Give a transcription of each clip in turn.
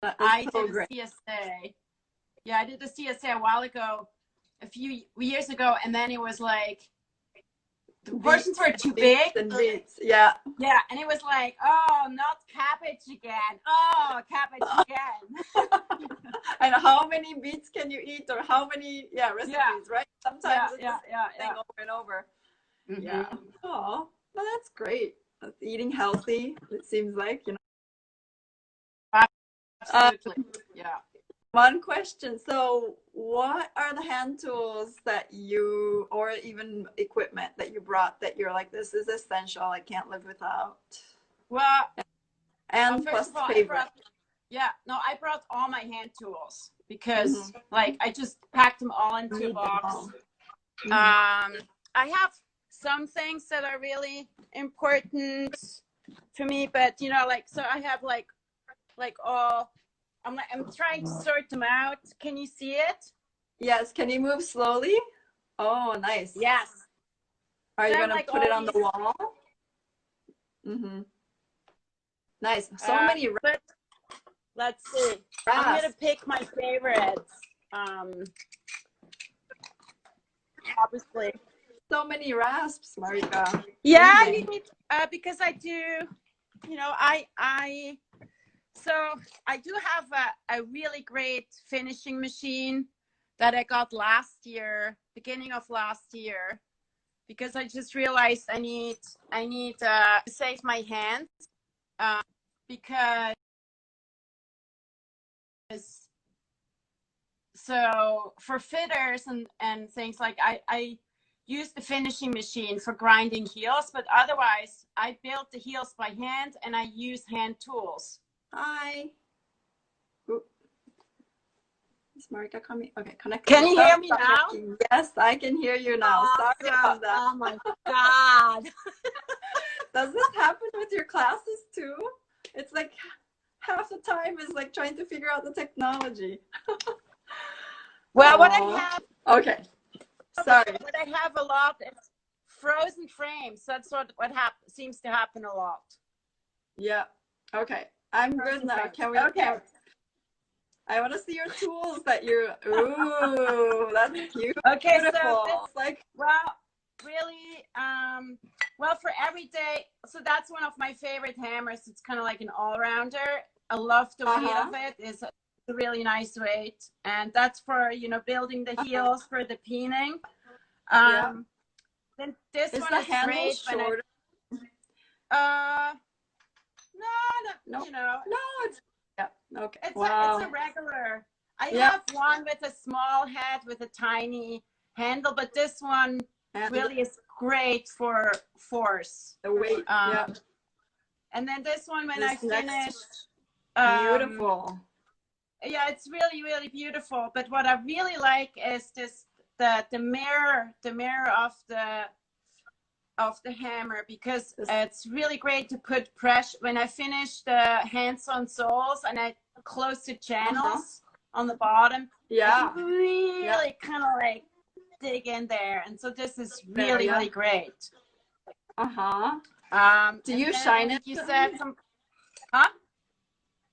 I so did a great. CSA. Yeah, I did the CSA a while ago, a few years ago, and then it was like the portions were too big. And beets. Yeah. Yeah, and it was like, oh, not cabbage again. Oh, cabbage again. And how many beets can you eat, or how many recipes, right? Sometimes it's the same thing over and over. Mm-hmm. Yeah. Oh, well, that's great. Eating healthy, it seems like, you know. Absolutely. Yeah. One question. So what are the hand tools that you, or even equipment that you brought that you're like, this is essential, I can't live without? Well, and first plus of all, favorite. I brought all my hand tools because like I just packed them all into a box. I have some things that are really important for me, but you know, like, so I have like all, I'm trying to sort them out. Can you see it? Yes. Can you move slowly? Oh, nice. Yes. Are you going to put it on the wall? Nice. So many. Let's see. I'm going to pick my favorites. Obviously. So many rasps, Marika. Yeah, you need, because I do, you know, so I do have a really great finishing machine that I got last year, beginning of last year, because I just realized I need to save my hands, because so for fitters and things like I use the finishing machine for grinding heels, but otherwise I build the heels by hand and I use hand tools. Hi. Is Marika coming? Okay, connect. Can you hear me now? Yes, I can hear you now. Awesome. Sorry about that. Oh my God. Does this happen with your classes too? It's like half the time is like trying to figure out the technology. Well, what I have. Okay. Sorry. What I have a lot is frozen frames. That's what seems to happen a lot. Yeah. Okay. I'm good now. Can we? Okay. I want to see your tools that you're. Ooh, that's cute. Okay, beautiful. So this, like, well, really, well, for every day. So that's one of my favorite hammers. It's kind of like an all-rounder. I love the weight of it. It's a really nice weight, and that's for, you know, building the heels for the peening. Then this one is great. Shorter? No, you know, no, it's. Yeah. Okay. It's a regular. I have one with a small head with a tiny handle, but this one really is great for force. The weight. And then this one, when I finished. Beautiful. Yeah, it's really, really beautiful. But what I really like is this the mirror of the hammer, because it's really great to put pressure. When I finish the hands-on soles and I close the channels on the bottom, I can really kind of like dig in there, and so this is really really great. Do you shine it? You said some.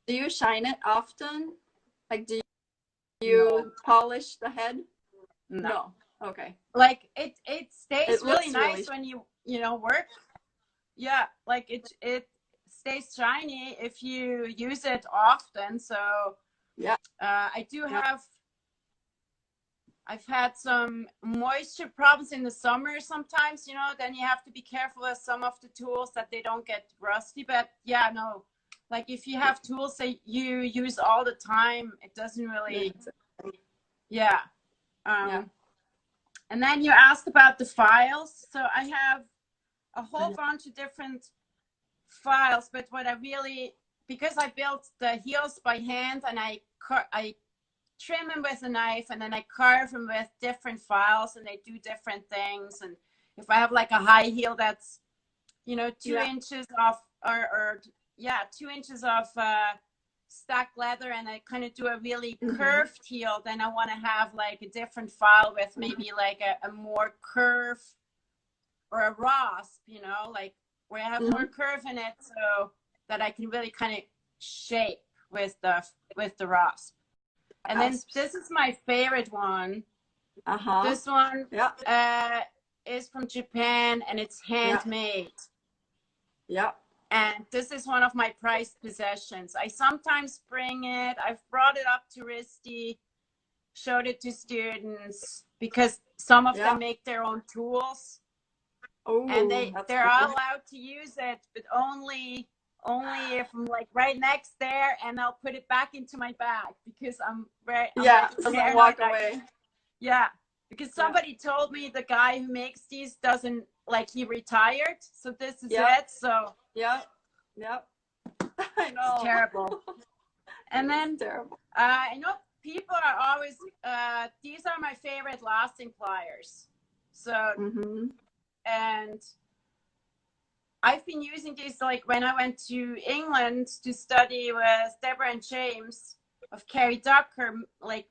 Do you shine it often? Like, do you polish the head? No. Okay. Like it stays really nice when you know, work. Yeah, like it stays shiny if you use it often. So I do have. I've had some moisture problems in the summer sometimes, you know, then you have to be careful with some of the tools that they don't get rusty. But yeah, no, like if you have tools that you use all the time, it doesn't really, And then you asked about the files. So I have a whole bunch of different files, but what I really, because I built the heels by hand and I trim them with a knife and then I carve them with different files and they do different things. And if I have like a high heel that's, you know, 2 inches off or 2 inches of stacked leather, and I kind of do a really curved heel, then I want to have like a different file with maybe like a more curve or a rasp, you know, like where I have more curve in it, so that I can really kind of shape with the rasp. And then Rasps. this is my favorite one. This one is from Japan, and it's handmade. Yeah. And this is one of my prized possessions. I sometimes bring it. I've brought it up to RISD, showed it to students, because some of them make their own tools. Oh, and they're allowed to use it, but only if I'm like right next there, and I'll put it back into my bag, because I'm doesn't walk away. Because somebody told me the guy who makes these doesn't, like, he retired, so this is it. So I know, it's terrible. And then I know people are always these are my favorite lasting pliers. So and I've been using these, like, when I went to England to study with Deborah and James of Carrie Ducker, like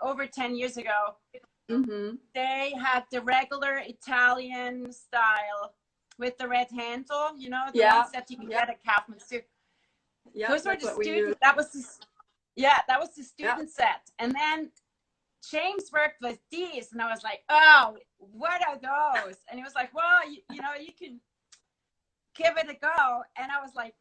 over 10 years ago. They had the regular Italian style with the red handle, you know, the ones that you can get at Kaufman's too. Those were the student. That was the student set. And then James worked with these, and I was like, oh, what are those? And he was like, well, you know, you can give it a go. And I was like,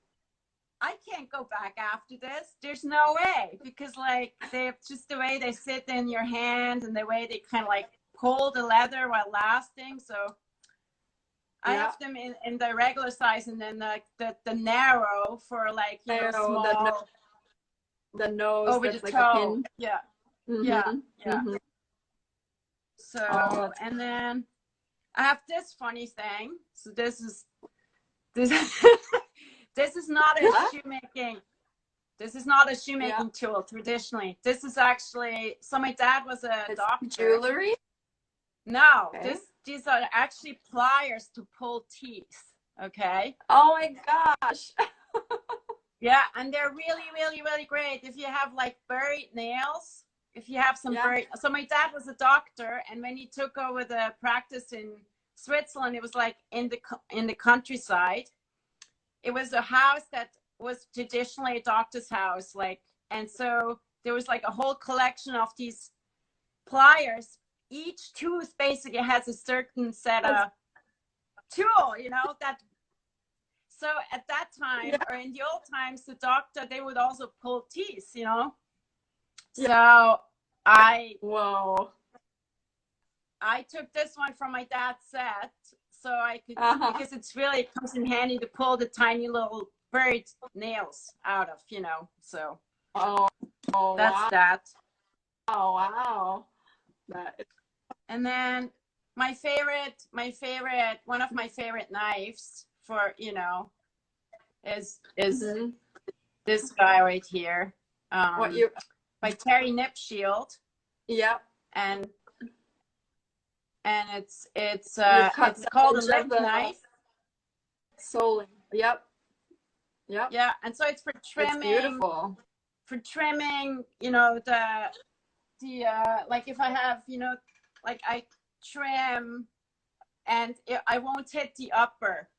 I can't go back after this. There's no way, because, like, they're just the way they sit in your hand and the way they kind of like pull the leather while lasting. So I have them in the regular size, and then the narrow for, like, you know, small. The nose over that's the like toe. a pin. So and then I have this funny thing. So this is this is not a shoemaking. This is not a shoemaking tool traditionally. This is actually, so my dad was a doctor. Jewelry? No, these are actually pliers to pull teeth. Okay. Oh my gosh. Yeah, and they're really, really, really great if you have, like, buried nails. If you have some buried. So my dad was a doctor, and when he took over the practice in Switzerland, it was like in the countryside. It was a house that was traditionally a doctor's house, like, and so there was like a whole collection of these pliers. Each tooth basically has a certain set of tool, you know, that. So at that time, or in the old times, the doctor, they would also pull teeth, you know. So I took this one from my dad's set, so I could, because it's really, it comes in handy to pull the tiny little buried nails out of, you know. So that's that. Oh wow. And then my favorite, one of my favorite knives for, you know, is this guy right here. By Terry Nipshield. Yep. And it's called a lip knife. Soling. Yep. Yeah, and so it's for trimming. It's beautiful. For trimming, you know, the like, if I have, you know, like, I trim, and I won't hit the upper,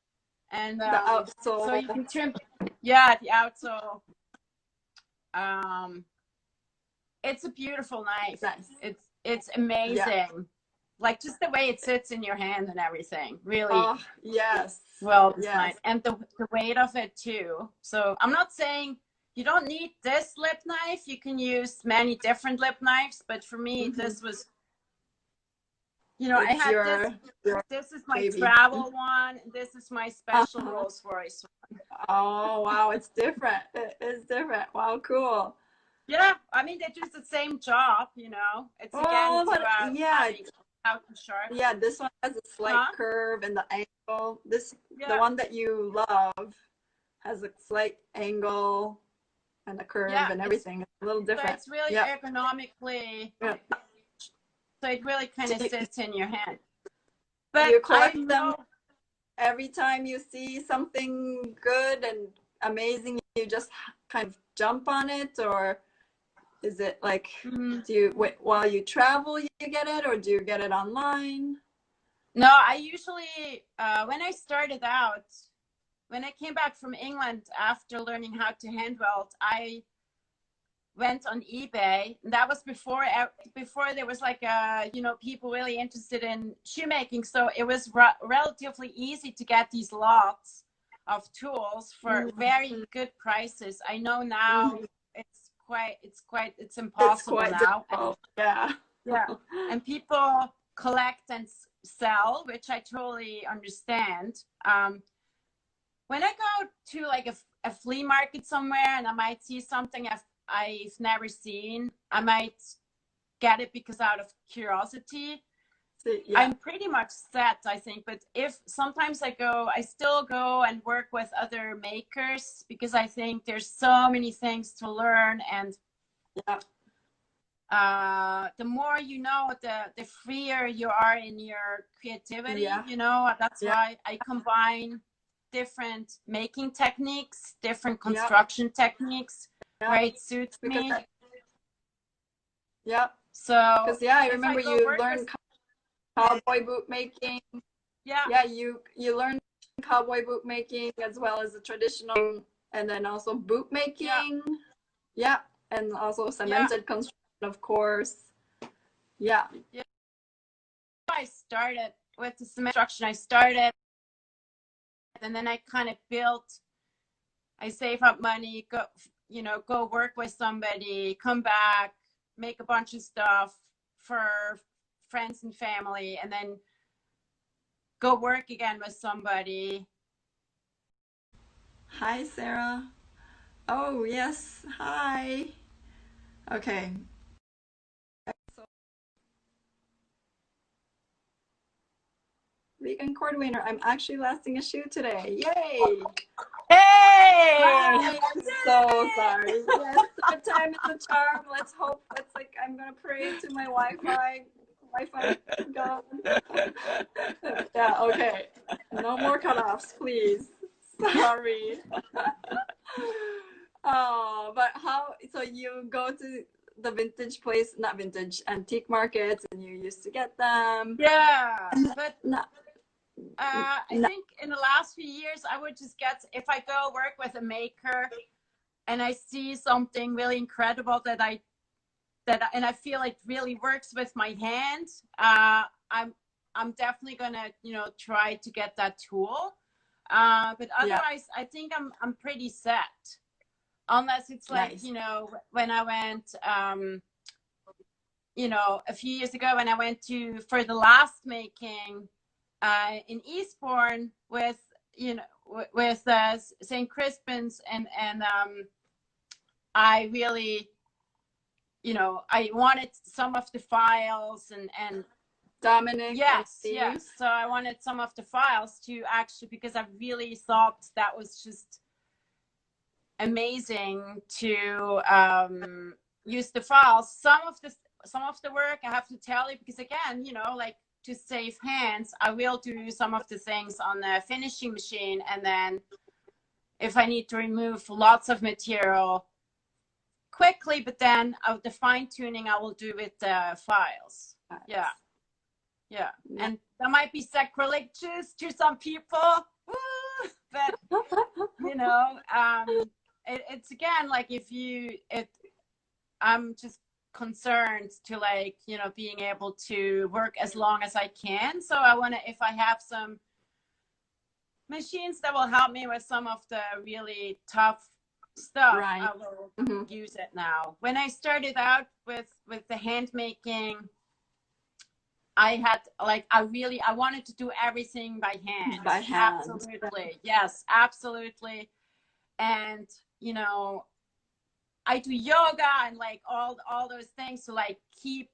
and the outsole. So you can trim. Yeah, the outsole. It's a beautiful knife. Nice. It's amazing. Yeah. Like, just the way it sits in your hand and everything. Really. Yes. Well designed. Yes. And the weight of it too. So I'm not saying you don't need this lip knife. You can use many different lip knives, but for me, this was, you know, I had this is my travel one. This is my special Rolls Royce one. Oh wow, it's different. It's different. Wow, cool. Yeah, I mean, they do the same job, you know. It's again about how to sharpen. Yeah, this one has a slight curve and the angle. The one that you love has a slight angle and a curve and everything. It's a little different. So it's really ergonomically. Yeah. So it really kind of sits in your hand. But you collect them every time you see something good and amazing. You just kind of jump on it, or is it like, do you while you travel you get it, or do you get it online? No, I usually when I started out, when I came back from England after learning how to hand weld, I went on eBay. And that was before there was like people really interested in shoemaking. So it was relatively easy to get these lots of tools for very good prices. I know now it's impossible now. Yeah. Yeah. And people collect and sell, which I totally understand. When I go to like a flea market somewhere and I might see something I've never seen, I might get it because out of curiosity. Yeah. I'm pretty much set, I think. But if sometimes I still go and work with other makers because I think there's so many things to learn. And the more you know, the freer you are in your creativity. That's why I combine different making techniques, different construction techniques, where it suits me. So I remember you learned cowboy boot making. You learned cowboy boot making as well as the traditional, and then also boot making. And also cemented construction, of course. I started with the cement construction. And then I kind of built. I save up money, go work with somebody, come back, make a bunch of stuff for friends and family, and then go work again with somebody. Hi, Sarah. Oh, yes. Hi. Okay. Vegan cord winner. I'm actually lasting a shoe today. Yay! Hey! Hi. I'm so sorry. Yes, good time is a charm. Let's hope. It's like I'm gonna pray to my Wi-Fi God. Okay. No more cutoffs, please. Sorry. Oh, but how? So you go to the vintage place, not vintage, antique markets, and you used to get them. Yeah, but I think in the last few years, I would just get, if I go work with a maker and I see something really incredible and I feel it really works with my hand, I'm definitely gonna, try to get that tool. But otherwise, I think I'm pretty set. Unless it's like, when I went, a few years ago when I went for the last making in Eastbourne with St. Crispin's and I really, I wanted some of the files and Dominic. Yes. So I wanted some of the files to actually, because I really thought that was just amazing to use the files. Some of the work I have to tell you, because again, like to save hands, I will do some of the things on the finishing machine, and then if I need to remove lots of material quickly, but then the fine tuning I will do with the files. Yeah. And that might be sacrilegious to some people, but it's again like I'm just concerned to being able to work as long as I can. So I want to, if I have some machines that will help me with some of the really tough stuff, I will use it now. When I started out with the hand making, I had I wanted to do everything by hand. Absolutely. Yes, absolutely. And I do yoga and all those things to keep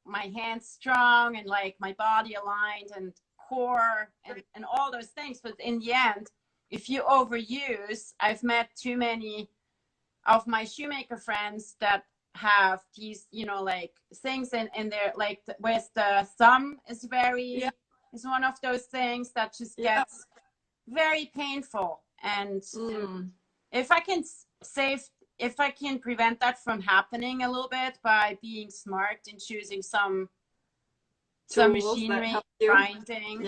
my hands strong and my body aligned and core and all those things. But in the end, if you overuse, I've met too many of my shoemaker friends that have these things in their with the thumb is one of those things that just gets very painful. And if I can prevent that from happening a little bit by being smart and choosing some machinery, grinding.